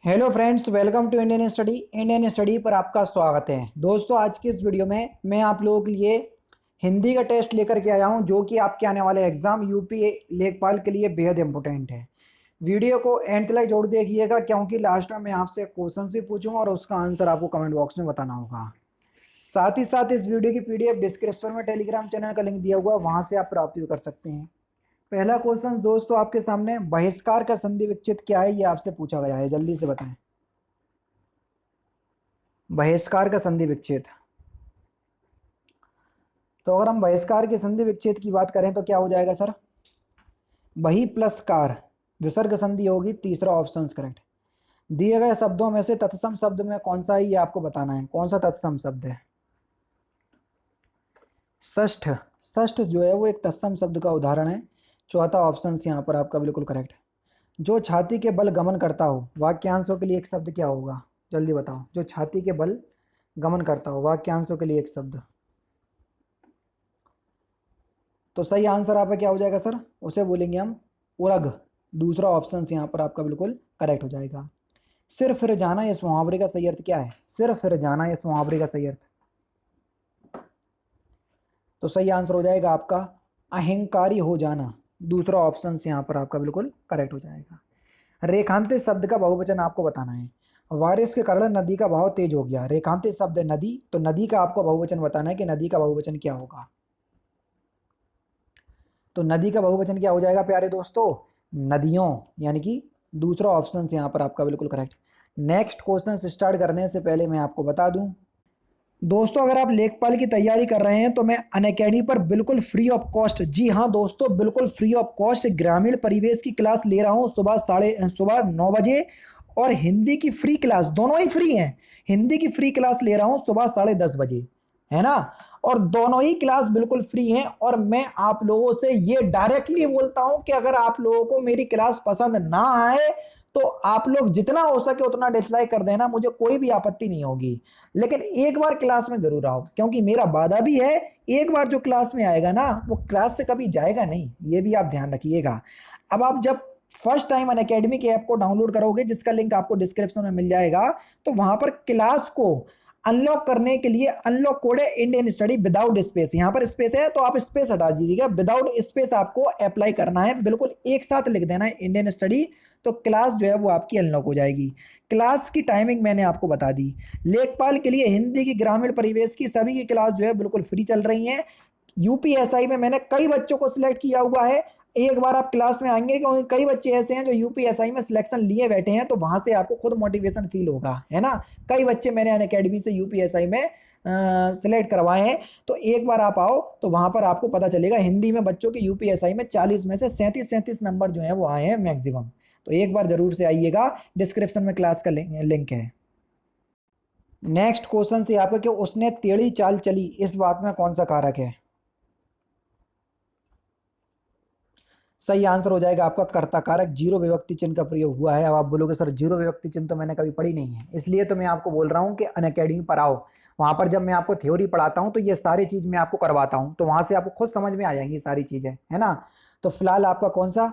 Hello friends, welcome to Indian study पर आपका स्वागत है। दोस्तों, आज की इस वीडियो में मैं आप लोगों के लिए हिंदी का टेस्ट लेकर के आया हूं, जो कि आपके आने वाले एग्जाम यूपी लेखपाल के लिए बेहद इंपॉर्टेंट है। वीडियो को एंड तक जरूर देखिएगा, क्योंकि लास्ट में मैं आपसे क्वेश्चन भी पूछूंगा और उसका आंसर आपको कमेंट बॉक्स में बताना होगा। साथ ही साथ इस वीडियो की पीडीएफ डिस्क्रिप्शन में टेलीग्राम चैनल का लिंक दिया हुआ है, वहां से आप प्राप्त भी कर सकते हैं। पहला क्वेश्चन दोस्तों आपके सामने, बहिष्कार का संधि विच्छेद क्या है, ये आपसे पूछा गया है। जल्दी से बताएं। बहिष्कार का संधि विच्छेद। तो अगर हम बहिष्कार के संधि विच्छेद की बात करें तो क्या हो जाएगा सर? बहि प्लस कार, विसर्ग संधि होगी। तीसरा ऑप्शन करेक्ट। दिए गए शब्दों में से तत्सम शब्द में कौन सा है, ये आपको बताना है। कौन सा तत्सम शब्द है? षष्ठ। षष्ठ जो है वो एक तत्सम शब्द का उदाहरण है। चौथा ऑप्शन यहाँ पर आपका बिल्कुल करेक्ट। जो छाती के बल गमन करता हो, वाक्यांशों के लिए एक शब्द क्या होगा? जल्दी बताओ। जो छाती के बल गमन करता हो, वाक्यांशों के लिए एक शब्द। तो सही आंसर आपका क्या हो जाएगा सर? उसे बोलेंगे हम उरग। दूसरा ऑप्शन यहाँ पर आपका बिल्कुल करेक्ट हो जाएगा। सिर फिर जाना इस मुहावरे का सही अर्थ क्या है? सिर फिर जाना इस मुहावरे का सही अर्थ। तो सही आंसर हो जाएगा आपका अहंकारी हो जाना। दूसरा ऑप्शन यहाँ पर आपका बिल्कुल करेक्ट हो जाएगा। रेखांतित शब्द का बहुवचन आपको बताना है। बारिश के कारण नदी का बहाव तेज हो गया। रेखांतित शब्द है नदी, तो नदी का आपको बहुवचन बताना है कि नदी का बहुवचन क्या होगा। तो नदी का बहुवचन क्या हो जाएगा प्यारे दोस्तों? नदियों, यानी कि दूसरा ऑप्शन यहाँ पर आपका बिल्कुल करेक्ट। नेक्स्ट क्वेश्चन स्टार्ट करने से पहले मैं आपको बता दूं दोस्तों, अगर आप लेखपाल की तैयारी कर रहे हैं तो मैं अनअकैडमी पर बिल्कुल फ्री ऑफ कॉस्ट, जी हाँ दोस्तों, बिल्कुल फ्री ऑफ कॉस्ट ग्रामीण परिवेश की क्लास ले रहा हूँ। सुबह 9 बजे, और हिंदी की फ्री क्लास, दोनों ही फ्री हैं। हिंदी की फ्री क्लास ले रहा हूँ सुबह 10:30 बजे, है ना। और दोनों ही क्लास बिल्कुल फ्री हैं। और मैं आप लोगों से ये डायरेक्टली बोलता हूं कि अगर आप लोगों को मेरी क्लास पसंद ना आए तो आप लोग जितना हो सके उतना डिसलाइक कर देना, मुझे कोई भी आपत्ति नहीं होगी। लेकिन एक बार क्लास में जरूर आओ, क्योंकि मेरा वादा भी है, एक बार जो क्लास में आएगा ना वो क्लास से कभी जाएगा नहीं, ये भी आप ध्यान रखिएगा। अब आप जब फर्स्ट टाइम अनअकैडमी के ऐप को डाउनलोड करोगे, जिसका लिंक आपको डिस्क्रिप्शन में मिल जाएगा, तो वहां पर क्लास को अनलॉक करने के लिए अनलॉक कोड है इंडियन स्टडी विदाउट स्पेस। यहां पर स्पेस है तो आप स्पेस हटा दीजिएगा, विदाउट स्पेस आपको अप्लाई करना है, बिल्कुल एक साथ लिख देना है इंडियन स्टडी। तो क्लास जो है वो आपकी अनलॉक हो जाएगी। क्लास की टाइमिंग मैंने आपको बता दी। लेखपाल के लिए हिंदी की ग्रामीण परिवेश की सभी की क्लास जो है बिल्कुल फ्री चल रही है। यूपीएसआई में मैंने कई बच्चों को सिलेक्ट किया हुआ है। एक बार आप क्लास में आएंगे, क्योंकि कई बच्चे ऐसे हैं जो यूपीएसआई में सिलेक्शन लिए बैठे हैं, तो वहां से आपको खुद मोटिवेशन फील होगा, है ना। कई बच्चे मैंने अनअकैडमी से यूपीएसआई में सिलेक्ट करवाए हैं। तो एक बार आप आओ तो वहां पर आपको पता चलेगा। हिंदी में बच्चों के यूपीएसआई में 40 में से 37 नंबर जो है वो आए हैं मैक्सिमम। तो एक बार जरूर से आइएगा, डिस्क्रिप्शन में क्लास का लिंक है। नेक्स्ट क्वेश्चन से आपका, कि उसने टेढ़ी चाल चली, इस बात में कौन सा कारक है? सही आंसर हो जाएगा आपका कर्ता कारक। जीरो विभक्ति चिन्ह का प्रयोग हुआ है। अब आप बोलोगे सर जीरो विभक्ति चिन्ह तो मैंने कभी पढ़ी नहीं है, इसलिए तो मैं आपको बोल रहा हूं कि अनअकैडमी पर आओ। वहां पर जब मैं आपको थ्योरी पढ़ाता हूं तो ये सारी चीज मैं आपको करवाता हूं, तो वहां से आपको खुद समझ में आ जाएंगी सारी चीजें, है ना। तो फिलहाल आपका कौन सा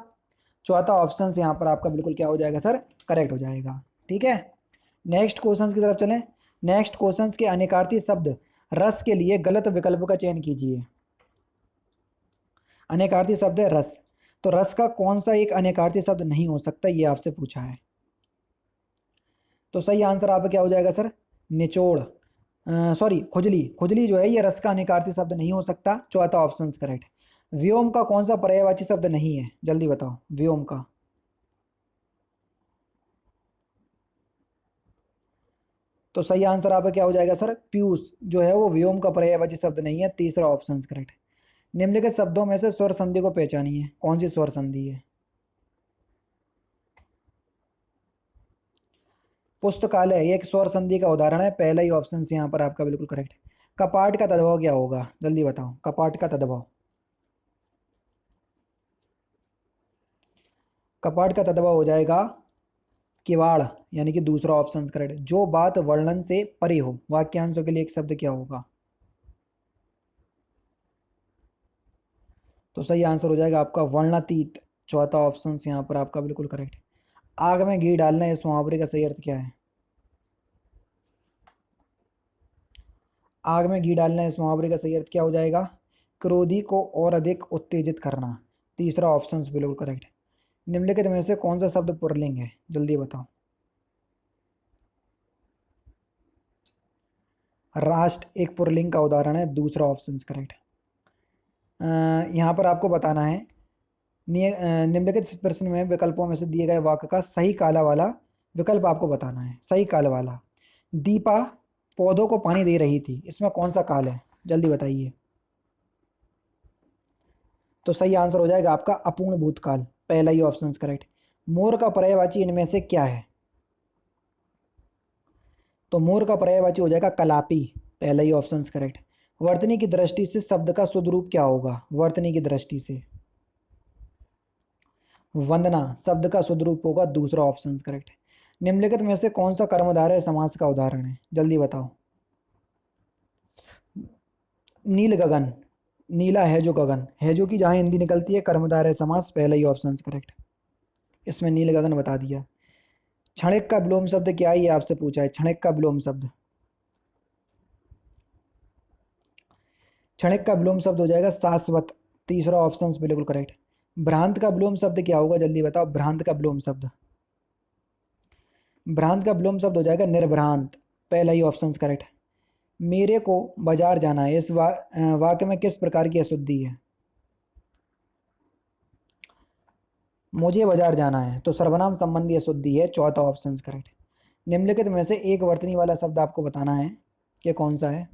चौथा ऑप्शन यहाँ पर आपका बिल्कुल क्या हो जाएगा सर? करेक्ट हो जाएगा। ठीक है, नेक्स्ट क्वेश्चन की तरफ चलें। नेक्स्ट क्वेश्चन के अनिकार्थी शब्द रस के लिए गलत विकल्प का चयन कीजिए। अनेकार्थी शब्द है रस, तो रस का कौन सा एक अनेकार्थी शब्द नहीं हो सकता, ये आपसे पूछा है। तो सही आंसर आपका क्या हो जाएगा सर? निचोड़, सॉरी खुजली। खुजली जो है ये रस का अनेकार्थी शब्द नहीं हो सकता। चौथा ऑप्शन करेक्ट। व्योम का कौन सा पर्यायवाची शब्द नहीं है? जल्दी बताओ व्योम का। तो सही आंसर आपका क्या हो जाएगा सर? पीयूष जो है वो व्योम का पर्यायवाची शब्द नहीं है। तीसरा ऑप्शन करेक्ट। निम्नलिखित शब्दों में से स्वर संधि को पहचानिए, कौन सी स्वर संधि है? पुस्तकालय एक स्वर संधि का उदाहरण है। पहला ही ऑप्शन यहाँ पर आपका बिल्कुल करेक्ट। कपाट का तद्भव क्या होगा? जल्दी बताओ, कपाट का तद्भव। कपाट का तद्भव हो जाएगा किवाड़, यानी कि दूसरा ऑप्शन करेक्ट। जो बात वर्णन से परे हो, वाक्यांशों के लिए एक शब्द क्या होगा? तो सही आंसर हो जाएगा आपका वर्णातीत। चौथा ऑप्शन यहाँ पर आपका बिल्कुल करेक्ट। आग में घी डालना, इस मुहावरे का सही अर्थ क्या है? आग में घी डालना, इस मुहावरे का सही अर्थ क्या हो जाएगा? क्रोधी को और अधिक उत्तेजित करना। तीसरा ऑप्शन बिल्कुल करेक्ट। निम्नलिखित में से कौन सा शब्द पुल्लिंग है? जल्दी बताओ। राष्ट्र एक पुल्लिंग का उदाहरण है, दूसरा ऑप्शन करेक्ट। यहाँ पर आपको बताना है, निम्नलिखित प्रश्न में विकल्पों में से दिए गए वाक्य का सही काला वाला विकल्प आपको बताना है। सही काल वाला, दीपा पौधों को पानी दे रही थी, इसमें कौन सा काल है? जल्दी बताइए। तो सही आंसर हो जाएगा आपका अपूर्ण भूतकाल, पहला ही ऑप्शन करेक्ट। मोर का पर्यायवाची इनमें से क्या है? तो मोर का पर्यायवाची हो जाएगा कलापी, पहला ही ऑप्शन करेक्ट। वर्तनी की दृष्टि से शब्द का शुद्ध रूप क्या होगा? वर्तनी की दृष्टि से वंदना शब्द का शुद्ध रूप होगा, दूसरा ऑप्शन करेक्ट। निम्नलिखित में से कौन सा कर्मधारय समास का उदाहरण है? जल्दी बताओ। नील गगन, नीला है जो गगन है, जो कि जहां हिंदी निकलती है कर्मधारय समास, पहला ही ऑप्शन करेक्ट। इसमें नील गगन बता दिया। क्षणिक का विलोम शब्द क्या है, ये आपसे पूछा है। क्षणिक का विलोम शब्द, क्षणिक का विलोम शब्द हो जाएगा शाश्वत, तीसरा ऑप्शन बिल्कुल करेक्ट। भ्रांत का विलोम शब्द क्या होगा? जल्दी बताओ। भ्रांत का विलोम शब्द, भ्रांत का विलोम शब्द हो जाएगा निर्भ्रांत, पहला ही ऑप्शन करेक्ट। मेरे को बाजार जाना है, इस वाक्य में किस प्रकार की अशुद्धि है? मुझे बाजार जाना है, तो सर्वनाम संबंधी अशुद्धि है, चौथा ऑप्शन करेक्ट। निम्नलिखित में से एक वर्तनी वाला शब्द आपको बताना है कि कौन सा है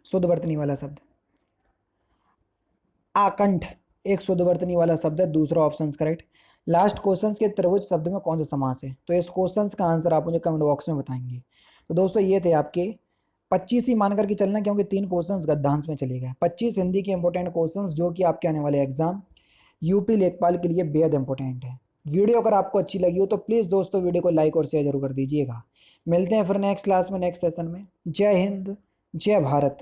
शुद्ध वर्तनी वाला शब्द। आकंठ एक शुद्ध वर्तनी वाला शब्द है, दूसरा ऑप्शन करेक्ट। लास्ट क्वेश्चन के त्रिभुज शब्द में कौन सा समास है? तो इस क्वेश्चन का आंसर आप मुझे कमेंट बॉक्स में बताएंगे। तो दोस्तों ये थे आपके 25 ही मान करके चलना, क्योंकि 3 क्वेश्चंस गद्यांश में चले गए। 25 हिंदी के इंपॉर्टेंट क्वेश्चंस जो कि आपके आने वाले एग्जाम यूपी लेखपाल के लिए बेहद इंपॉर्टेंट है। वीडियो अगर आपको अच्छी लगी हो तो प्लीज़ दोस्तों वीडियो को लाइक और शेयर जरूर कर दीजिएगा। मिलते हैं फिर नेक्स्ट क्लास में, नेक्स्ट सेशन में। जय हिंद, जय भारत।